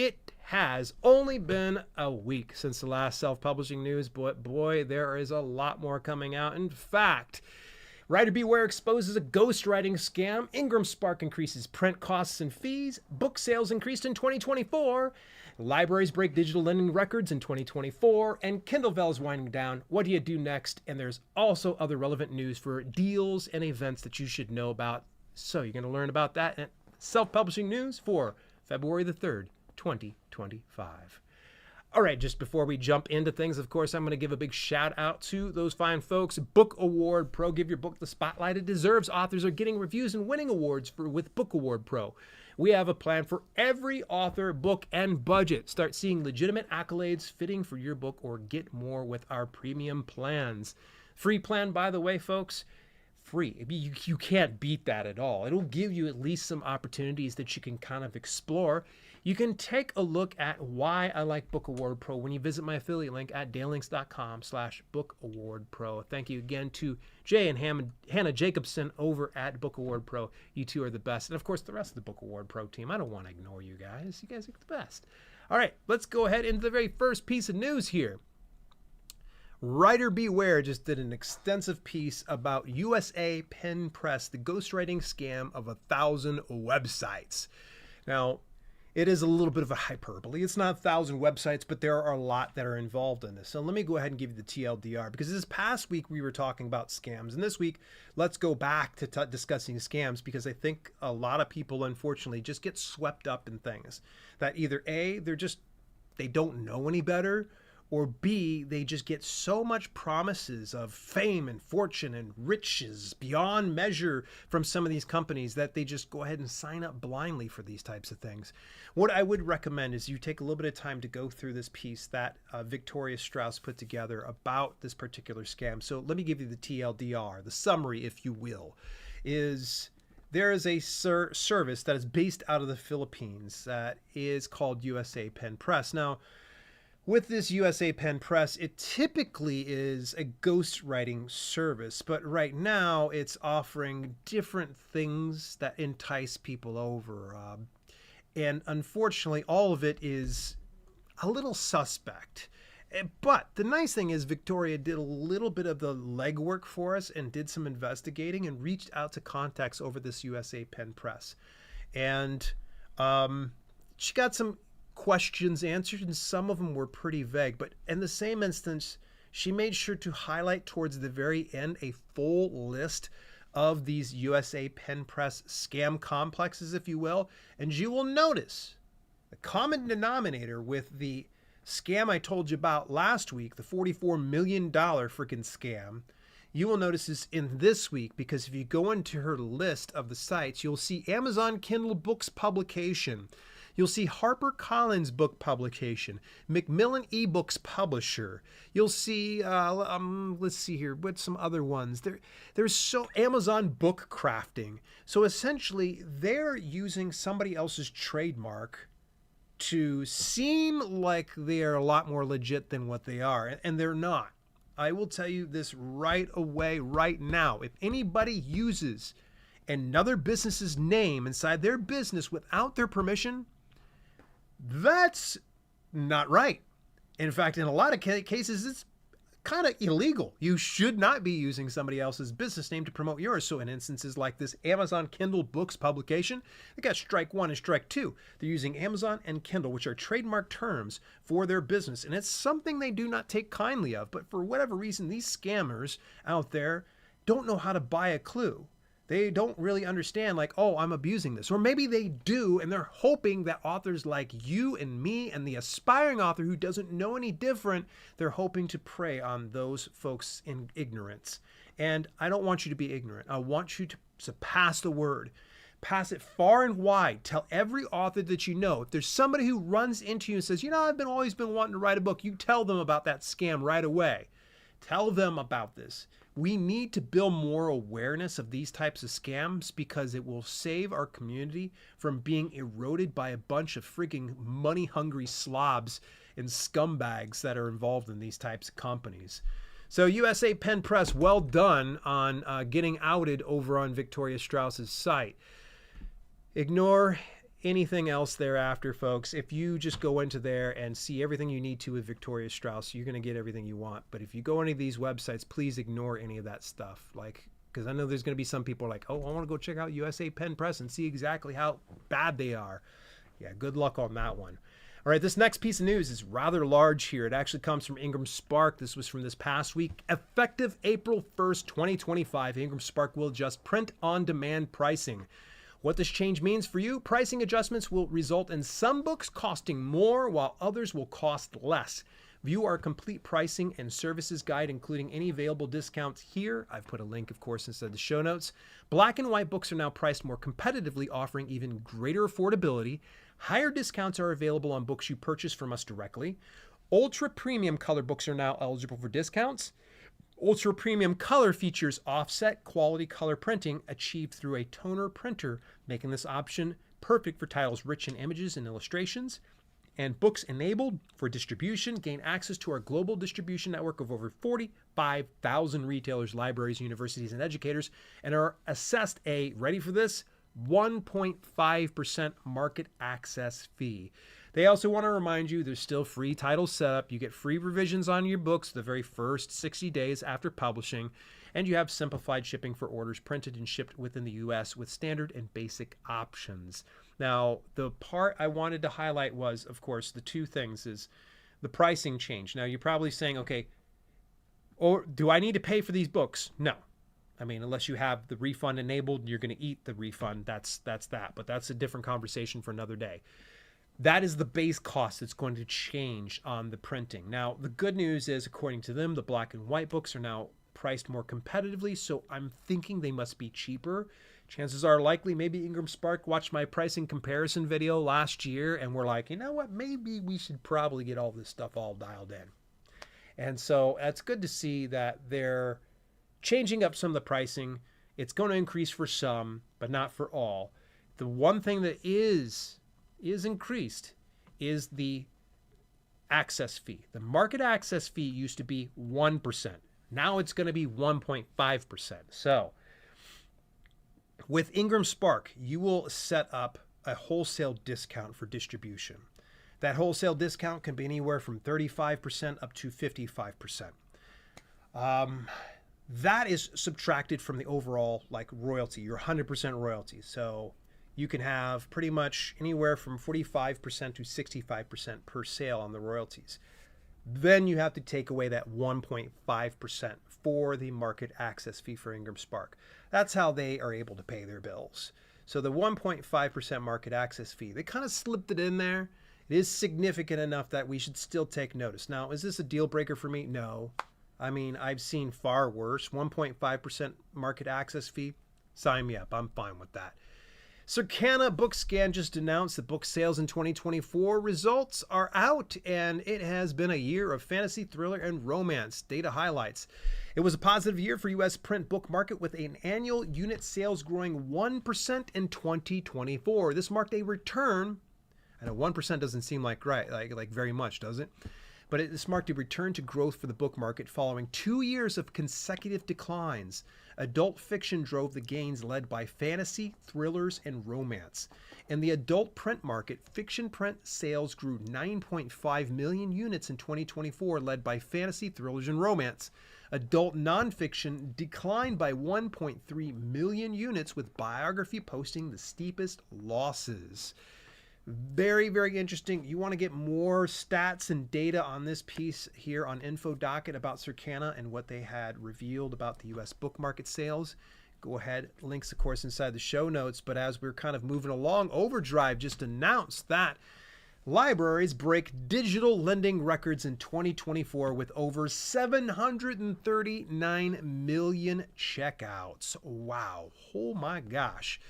It has only been a week since the last self-publishing news, but boy, there is a lot more coming out. In fact, Writer Beware exposes a ghostwriting scam, IngramSpark increases print costs and fees, book sales increased in 2024, libraries break digital lending records in 2024, and Kindleville is winding down. What do you do next? And there's also other relevant news for deals and events that you should know about. So you're going to learn about that and self-publishing news for February the 3rd, 2025. All right, just before we jump into things, of course, I'm going to give a big shout out to those fine folks. Book Award Pro, give your book the spotlight it deserves. Authors are getting reviews and winning awards with Book Award Pro. We have a plan for every author, book, and budget. Start seeing legitimate accolades fitting for your book or get more with our premium plans. Free plan, by the way, folks. Free. You can't beat that at all. It'll give you at least some opportunities that you can kind of explore. You can take a look at why I like Book Award Pro when you visit my affiliate link at dalelinks.com/bookawardpro. Thank you again to Jay and Hannah Jacobson over at Book Award Pro. You two are the best. And of course, the rest of the Book Award Pro team. I don't want to ignore you guys. You guys are the best. All right, let's go ahead into the very first piece of news here. Writer Beware just did an extensive piece about USA Pen Press, the ghostwriting scam of 1,000 websites. Now, it is a little bit of a hyperbole. It's not 1,000 websites, but there are a lot that are involved in this. So let me go ahead and give you the TLDR, because this past week we were talking about scams. And this week, let's go back to discussing scams, because I think a lot of people, unfortunately, just get swept up in things that either A, they don't know any better, or B, they just get so much promises of fame and fortune and riches beyond measure from some of these companies that they just go ahead and sign up blindly for these types of things. What I would recommend is you take a little bit of time to go through this piece that Victoria Strauss put together about this particular scam. So let me give you the TLDR, the summary, if you will, is there is a service that is based out of the Philippines that is called USA Pen Press. Now, with this USA Pen Press, it typically is a ghostwriting service, but right now it's offering different things that entice people over. And unfortunately, all of it is a little suspect. But the nice thing is Victoria did a little bit of the legwork for us and did some investigating and reached out to contacts over this USA Pen Press. And she got some questions answered, and some of them were pretty vague, but in the same instance, she made sure to highlight towards the very end a full list of these USA Pen Press scam complexes, if you will, and you will notice the common denominator with the scam I told you about last week, the $44 million freaking scam, you will notice is in this week, because if you go into her list of the sites, you'll see Amazon Kindle Books publication. You'll see HarperCollins book publication, Macmillan eBooks publisher. You'll see, let's see here, what's some other ones? There's Amazon book crafting. So essentially, they're using somebody else's trademark to seem like they are a lot more legit than what they are, and they're not. I will tell you this right away, right now. If anybody uses another business's name inside their business without their permission, that's not right. In fact, in a lot of cases, it's kind of illegal. You should not be using somebody else's business name to promote yours. So in instances like this Amazon Kindle Books publication, they got strike one and strike two. They're using Amazon and Kindle, which are trademark terms for their business. And it's something they do not take kindly of. But for whatever reason, these scammers out there don't know how to buy a clue. They don't really understand, like, oh, I'm abusing this. Or maybe they do, and they're hoping that authors like you and me and the aspiring author who doesn't know any different, they're hoping to prey on those folks in ignorance. And I don't want you to be ignorant. I want you to pass the word. Pass it far and wide. Tell every author that you know. If there's somebody who runs into you and says, you know, I've always been wanting to write a book, you tell them about that scam right away. Tell them about this. We need to build more awareness of these types of scams because it will save our community from being eroded by a bunch of freaking money-hungry slobs and scumbags that are involved in these types of companies. So USA Pen Press, well done on getting outed over on Victoria Strauss's site. Ignore anything else thereafter, folks. If you just go into there and see everything you need to with Victoria Strauss, you're going to get everything you want. But if you go any of these websites, please ignore any of that stuff. Like, because I know there's going to be some people like, oh, I want to go check out USA Pen Press and see exactly how bad they are. Yeah, good luck on that one. All right, this next piece of news is rather large here. It actually comes from IngramSpark. This was from this past week. Effective April 1st, 2025, IngramSpark will adjust print-on-demand pricing. What this change means for you, pricing adjustments will result in some books costing more while others will cost less. View our complete pricing and services guide, including any available discounts here. I've put a link, of course, inside the show notes. Black and white books are now priced more competitively, offering even greater affordability. Higher discounts are available on books you purchase from us directly. Ultra premium color books are now eligible for discounts. Ultra premium color features offset quality color printing achieved through a toner printer, making this option perfect for titles rich in images and illustrations. And books enabled for distribution gain access to our global distribution network of over 45,000 retailers, libraries, universities, and educators, and are assessed a, ready for this, 1.5% market access fee. They also want to remind you there's still free title setup. You get free revisions on your books the very first 60 days after publishing, and you have simplified shipping for orders printed and shipped within the US with standard and basic options. Now, the part I wanted to highlight was, of course, the two things is the pricing change. Now, you're probably saying, okay, or do I need to pay for these books? No. I mean, unless you have the refund enabled, you're going to eat the refund. That's that. But that's a different conversation for another day. That is the base cost that's going to change on the printing. Now, the good news is, according to them, the black and white books are now priced more competitively, so I'm thinking they must be cheaper. Chances are likely maybe IngramSpark watched my pricing comparison video last year and we're like, you know what, maybe we should probably get all this stuff all dialed in. And so it's good to see that they're changing up some of the pricing. It's going to increase for some, but not for all. The one thing that is increased is the access fee. The market access fee used to be 1%. Now it's going to be 1.5%. So with IngramSpark, you will set up a wholesale discount for distribution. That wholesale discount can be anywhere from 35% up to 55%. That is subtracted from the overall royalty, your 100% royalty. So you can have pretty much anywhere from 45% to 65% per sale on the royalties. Then you have to take away that 1.5% for the market access fee for IngramSpark. That's how they are able to pay their bills. So the 1.5% market access fee, they kind of slipped it in there. It is significant enough that we should still take notice. Now, is this a deal breaker for me? No. I mean, I've seen far worse. 1.5% market access fee, sign me up. I'm fine with that. Circana Bookscan just announced that book sales in 2024 results are out, and it has been a year of fantasy, thriller, and romance. Data highlights. It was a positive year for U.S. print book market with an annual unit sales growing 1% in 2024. This marked a return. I know 1% doesn't seem like very much, does it? But this marked a return to growth for the book market following 2 years of consecutive declines. Adult fiction drove the gains led by fantasy, thrillers, and romance. In the adult print market, fiction print sales grew 9.5 million units in 2024, led by fantasy, thrillers, and romance. Adult nonfiction declined by 1.3 million units, with biography posting the steepest losses. Very, very interesting. You want to get more stats and data on this piece here on Info Docket about Circana and what they had revealed about the U.S. book market sales. Go ahead. Links, of course, inside the show notes. But as we're kind of moving along, Overdrive just announced that libraries break digital lending records in 2024 with over 739 million checkouts. Wow. Oh, my gosh.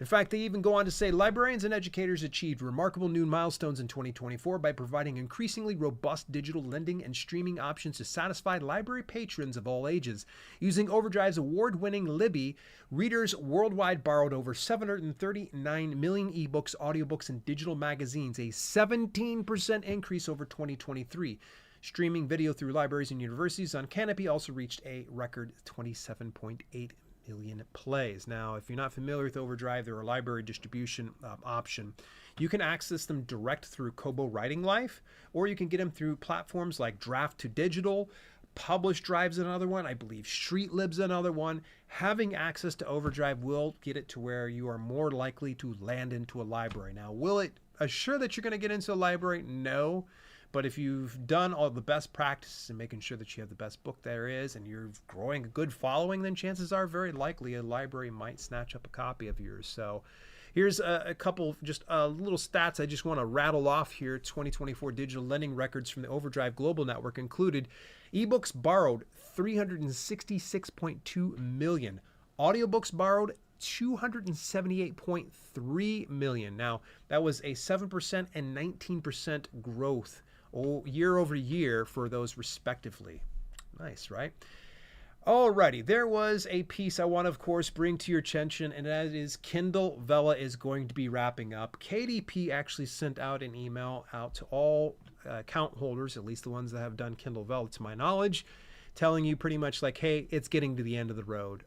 In fact, they even go on to say librarians and educators achieved remarkable new milestones in 2024 by providing increasingly robust digital lending and streaming options to satisfy library patrons of all ages. Using Overdrive's award-winning Libby, readers worldwide borrowed over 739 million ebooks, audiobooks, and digital magazines, a 17% increase over 2023. Streaming video through libraries and universities on Canopy also reached a record 27.8 million plays. Now, if you're not familiar with Overdrive, they're a library distribution option. You can access them direct through Kobo Writing Life, or you can get them through platforms like Draft to Digital. Publish Drive's another one. I believe Streetlib's another one. Having access to Overdrive will get it to where you are more likely to land into a library. Now, will it assure that you're going to get into a library? No. But if you've done all the best practices and making sure that you have the best book there is and you're growing a good following, then chances are very likely a library might snatch up a copy of yours. So here's a couple just little stats I just want to rattle off here. 2024 digital lending records from the Overdrive Global Network included ebooks borrowed 366.2 million. Audiobooks borrowed 278.3 million. Now, that was a 7% and 19% growth year over year for those respectively. Nice, right? Alrighty, there was a piece I want to, of course, bring to your attention, and that is Kindle Vella is going to be wrapping up. KDP actually sent out an email out to all account holders, at least the ones that have done Kindle Vella to my knowledge, telling you pretty much like, hey, it's getting to the end of the road.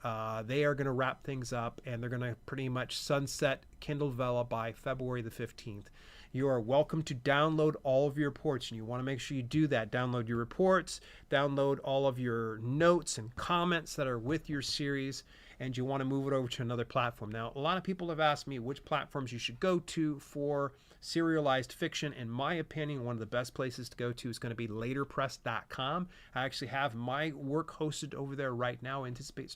They are going to wrap things up, and they're going to pretty much sunset Kindle Vella by February the 15th. You are welcome to download all of your reports, and you want to make sure you do that. Download your reports, download all of your notes and comments that are with your series, and you want to move it over to another platform. Now, a lot of people have asked me which platforms you should go to for serialized fiction. In my opinion, one of the best places to go to is going to be laterpress.com. I actually have my work hosted over there right now. I anticipate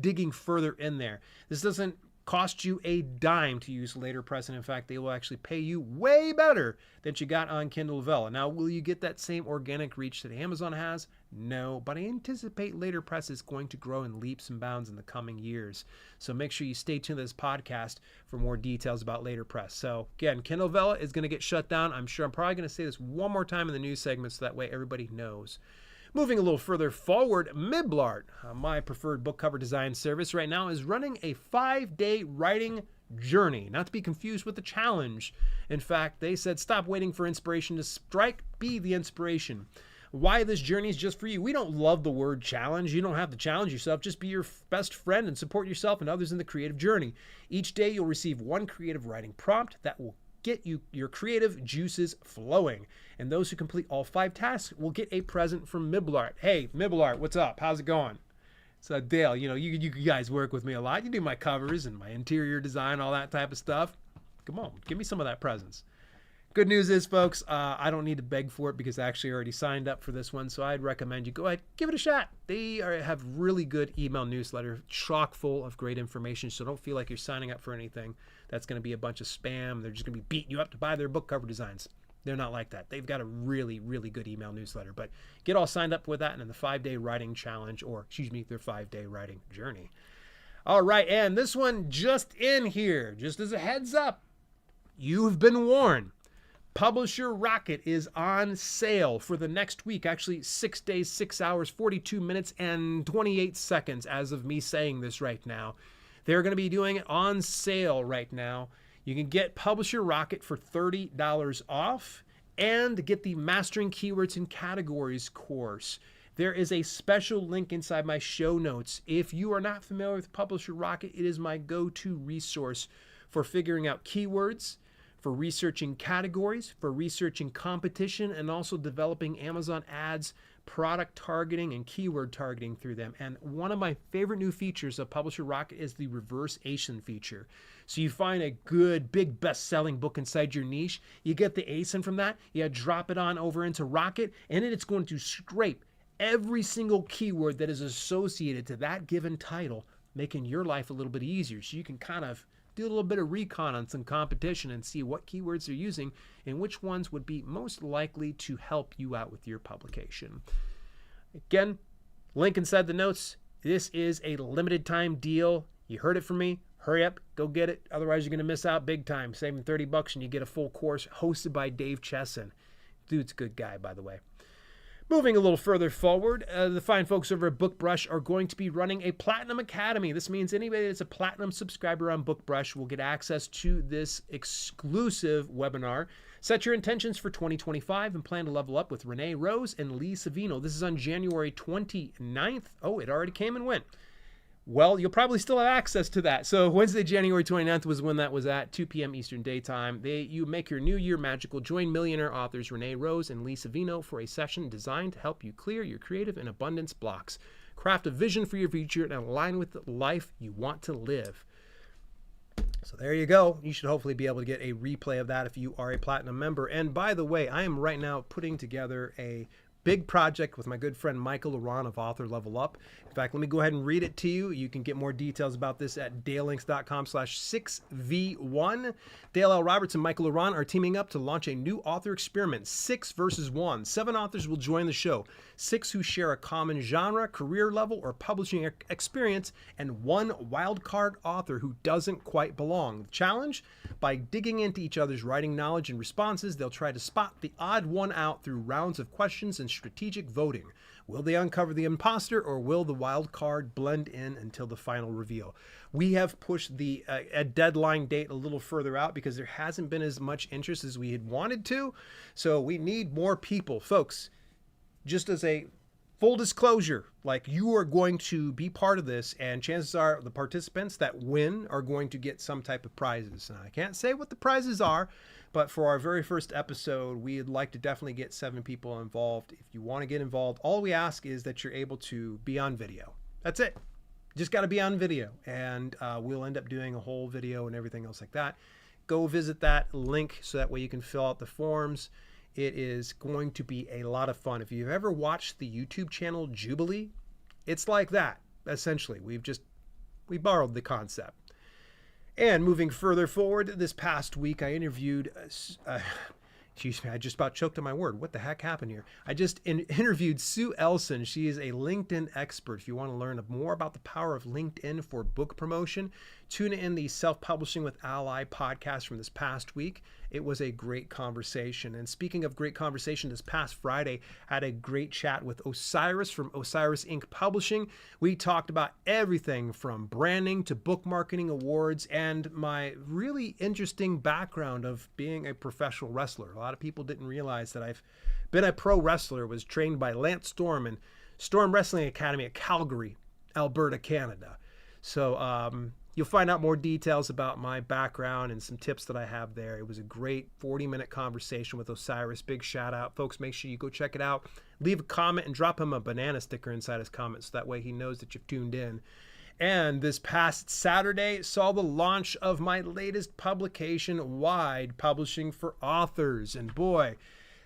digging further in there. This doesn't cost you a dime to use Letterpress, and in fact, they will actually pay you way better than you got on Kindle Vella. Now, will you get that same organic reach that Amazon has? No, but I anticipate Letterpress is going to grow in leaps and bounds in the coming years. So make sure you stay tuned to this podcast for more details about Letterpress. So again, Kindle Vella is going to get shut down. I'm probably going to say this one more time in the news segment so that way everybody knows. Moving a little further forward, Miblart, my preferred book cover design service right now, is running a 5-day writing journey, not to be confused with the challenge. In fact, they said stop waiting for inspiration to strike, be the inspiration. Why this journey is just for you. We don't love the word challenge. You don't have to challenge yourself. Just be your best friend and support yourself and others in the creative journey. Each day you'll receive one creative writing prompt that will get you your creative juices flowing. And those who complete all 5 tasks will get a present from Miblart. Hey, Miblart, what's up? How's it going? So Dale, you guys work with me a lot. You do my covers and my interior design, all that type of stuff. Come on, give me some of that presents. Good news is, folks, I don't need to beg for it because I actually already signed up for this one. So I'd recommend you go ahead, give it a shot. They have really good email newsletter, chock full of great information. So don't feel like you're signing up for anything that's going to be a bunch of spam. They're just going to be beating you up to buy their book cover designs. They're not like that. They've got a really, really good email newsletter. But get all signed up with that and in the 5-day writing challenge, or their 5-day writing journey. All right, and this one just in here, just as a heads up, you've been warned. Publisher Rocket is on sale for the next week. Actually, 6 days, 6 hours, 42 minutes, and 28 seconds as of me saying this right now. They're going to be doing it on sale right now. You can get Publisher Rocket for $30 off and get the Mastering Keywords and Categories course. There is a special link inside my show notes. If you are not familiar with Publisher Rocket, it is my go-to resource for figuring out keywords, for researching categories, for researching competition, and also developing Amazon ads, product targeting, and keyword targeting through them. And one of my favorite new features of Publisher Rocket is the reverse ASIN feature. So you find a good, big, best-selling book inside your niche, you get the ASIN from that, you drop it on over into Rocket, and then it's going to scrape every single keyword that is associated to that given title, making your life a little bit easier. So you can kind of do a little bit of recon on some competition and see what keywords they're using and which ones would be most likely to help you out with your publication. Again, link inside the notes. This is a limited time deal. You heard it from me. Hurry up, go get it. Otherwise, you're going to miss out big time. Saving $30 and you get a full course hosted by Dave Chesson. Dude's a good guy, by the way. Moving a little further forward, the fine folks over at BookBrush are going to be running a Platinum Academy. This means anybody that's a Platinum subscriber on BookBrush will get access to this exclusive webinar. Set your intentions for 2025 and plan to level up with Renee Rose and Lee Savino. This is on January 29th. Oh, it already came and went. well, you'll probably still have access to that. So Wednesday, January 29th was when that was at 2 p.m. Eastern Daytime. You make your new year magical. Join millionaire authors Renee Rose and Lee Savino for a session designed to help you clear your creative and abundance blocks. Craft a vision for your future and align with the life you want to live. So there you go. You should hopefully be able to get a replay of that if you are a Platinum member. And by the way, I am right now putting together a big project with my good friend Michael Laron of Author Level Up. In fact, let me go ahead and read it to you. You can get more details about this at dalelinks.com/6v1. Dale L. Roberts and Michael Laron are teaming up to launch a new author experiment, 6 versus 1. 7 authors will join the show. 6 who share a common genre, career level, or publishing experience, and 1 wildcard author who doesn't quite belong. The challenge? By digging into each other's writing knowledge and responses, they'll try to spot the odd one out through rounds of questions and strategic voting. Will they uncover the imposter, or will the wild card blend in until the final reveal? We have pushed the a deadline date a little further out because there hasn't been as much interest as we had wanted to. So we need more people. Folks, just as a full disclosure, like, you are going to be part of this, and chances are the participants that win are going to get some type of prizes. And I can't say what the prizes are, but for our very first episode, we'd like to definitely get 7 people involved. If you want to get involved, all we ask is that you're able to be on video. That's it. Just got to be on video, and we'll end up doing a whole video and everything else like that. Go visit that link so that way you can fill out the forms. It is going to be a lot of fun. If you've ever watched the YouTube channel Jubilee, it's like that, essentially. We borrowed the concept. And moving further forward, this past week I interviewed, excuse me, I just about choked on my word. What the heck happened here? I just interviewed Sue Elson. She is a LinkedIn expert. If you want to learn more about the power of LinkedIn for book promotion, tune in the Self-Publishing with Ally podcast from this past week. It was a great conversation. And speaking of great conversation, this past Friday, I had a great chat with Osiris from Osiris Inc. Publishing. We talked about everything from branding to book marketing awards and my really interesting background of being a professional wrestler. A lot of people didn't realize that I've been a pro wrestler, was trained by Lance Storm and Storm Wrestling Academy at Calgary, Alberta, Canada. So, you'll find out more details about my background and some tips that I have there. It was a great 40-minute conversation with Osiris. Big shout out. Folks, make sure you go check it out. Leave a comment and drop him a banana sticker inside his comment so that way he knows that you've tuned in. And this past Saturday saw the launch of my latest publication, Wide Publishing for Authors. And boy,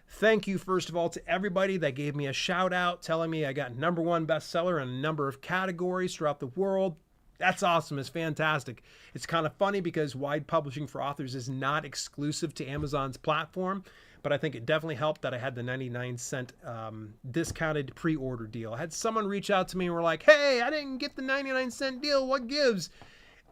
thank you, first of all, to everybody that gave me a shout out telling me I got #1 bestseller in a number of categories throughout the world. That's awesome. It's fantastic. It's kind of funny because Wide Publishing for Authors is not exclusive to Amazon's platform, but I think it definitely helped that I had the 99-cent discounted pre-order deal. I had someone reach out to me and were like, hey, I didn't get the 99-cent deal. What gives?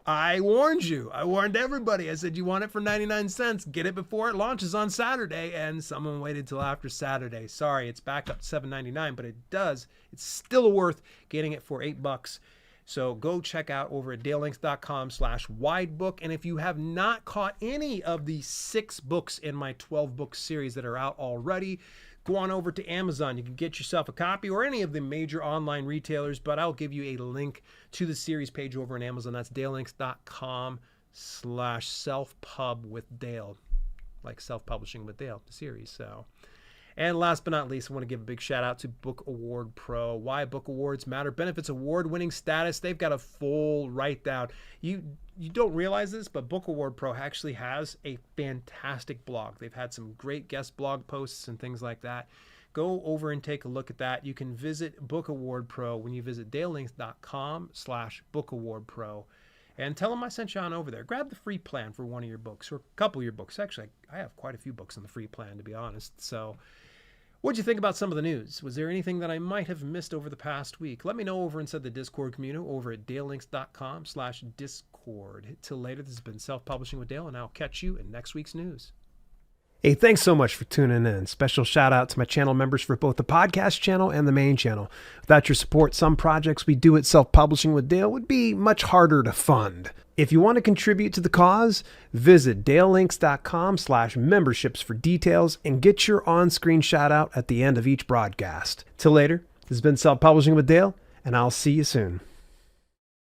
I warned you. I warned everybody. I said, you want it for 99 cents. Get it before it launches on Saturday. And someone waited till after Saturday. Sorry, it's back up to $7.99, but it's still worth getting it for $8. So go check out over at dalelinks.com/widebook. And if you have not caught any of the 6 books in my 12-book series that are out already, go on over to Amazon. You can get yourself a copy or any of the major online retailers, but I'll give you a link to the series page over on Amazon. That's dalelinks.com/selfpub with Dale, like self-publishing with Dale, the series. So. And last but not least, I want to give a big shout out to Book Award Pro. Why Book Awards Matter. Benefits award-winning status. They've got a full write-down. You don't realize this, but Book Award Pro actually has a fantastic blog. They've had some great guest blog posts and things like that. Go over and take a look at that. You can visit Book Award Pro when you visit dalelinks.com/bookawardpro. And tell them I sent you on over there. Grab the free plan for one of your books or a couple of your books. Actually, I have quite a few books on the free plan, to be honest. So what'd you think about some of the news? Was there anything that I might have missed over the past week? Let me know over inside the Discord community over at dalelinks.com/discord. Till later, this has been Self-Publishing with Dale, and I'll catch you in next week's news. Hey, thanks so much for tuning in. Special shout out to my channel members for both the podcast channel and the main channel. Without your support, some projects we do at Self-Publishing with Dale would be much harder to fund. If you want to contribute to the cause, visit dalelinks.com/memberships for details and get your on-screen shout out at the end of each broadcast. Till later, this has been Self-Publishing with Dale, and I'll see you soon.